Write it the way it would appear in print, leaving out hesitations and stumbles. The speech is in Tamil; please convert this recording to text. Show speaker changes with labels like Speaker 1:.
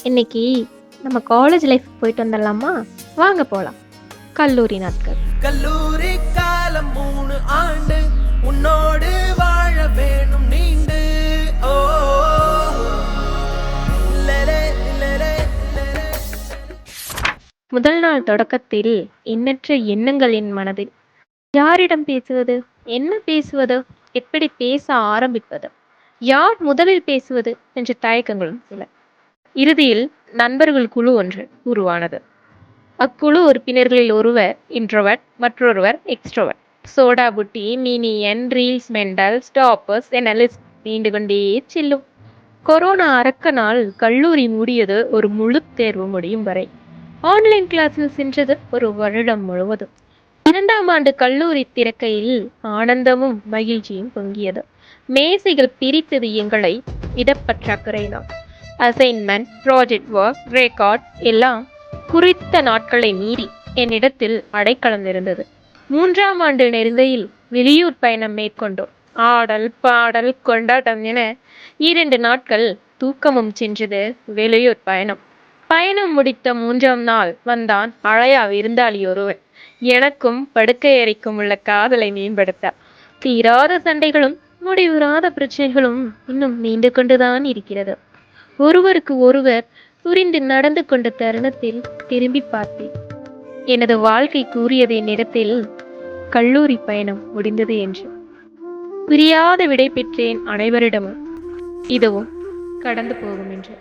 Speaker 1: இன்னைக்கு நம்ம காலேஜ் லைஃப் போயிட்டு வந்துடலாமா? வாங்க போலாம். கல்லூரி நாட்கள்.
Speaker 2: கல்லூரி காலம் 3 ஆண்டு உன்னோடு வாழ வேணும் நீண்டு. ஓ லலே, லலே, லலே.
Speaker 1: முதல் நாள் தொடக்கத்தில் எண்ணற்ற எண்ணங்கள் என் மனதில். யாரிடம் பேசுவது, என்ன பேசுவது, எப்படி பேச ஆரம்பிப்பது, யார் முதலில் பேசுவது என்ற தயக்கங்களும் சில. இறுதியில் நண்பர்கள் குழு ஒன்று உருவானது. அக்குழு உறுப்பினர்களில் ஒருவர் இன்ட்ரோவர்ட், மற்றொருவர் எக்ஸ்ட்ரோவர்ட். சோடா புட்டி, மினியன், ரீல்ஸ் மெண்டல், ஸ்டாப்பர்ஸ் என லிஸ்ட் நீண்டு கொண்டே செல்லும். கொரோனா அரக்க நாள் கல்லூரி மூடியது ஒரு முழு தேர்வு முடியும் வரை. ஆன்லைன் கிளாஸில் சென்றது ஒரு வருடம் முழுவதும். 2ஆம் ஆண்டு கல்லூரி திறக்கையில் ஆனந்தமும் மகிழ்ச்சியும் பொங்கியது. மேசைகள் பிரித்தது எங்களை இடப்பற்றாக்குறைதான். அசைன்மெண்ட், ப்ராஜெக்ட் ஒர்க், ரெக்கார்ட் எல்லாம் குறித்த நாட்களை மீறி என்னிடத்தில் அடைக்கலம் இருந்தது. 3ஆம் ஆண்டு நெருங்கையில் வெளியூர் பயணம் மேற்கொண்டோம். ஆடல், பாடல், கொண்டாட்டம் என 2 நாட்கள் தூக்கமும் சென்றது. வெளியூர் பயணம். பயணம் முடித்த 3ஆம் நாள் வந்தான் அழையா விருந்தாளி ஒருவன். எனக்கும் படுக்கை அறைக்கும் உள்ள காதலை மேம்படுத்த. தீராத சண்டைகளும் முடிவுறாத பிரச்சனைகளும் இன்னும் நீண்டு கொண்டுதான் இருக்கிறது. ஒருவருக்கு ஒருவர் புரிந்து நடந்து கொண்ட தருணத்தில் திரும்பி பார்த்தேன். எனது வாழ்க்கை கூறியது என்னிடத்தில் கல்லூரி பயணம் முடிந்தது என்று. புரியாத விடை பெற்றேன் அனைவரிடமும். இதுவும் கடந்து போகும் என்று.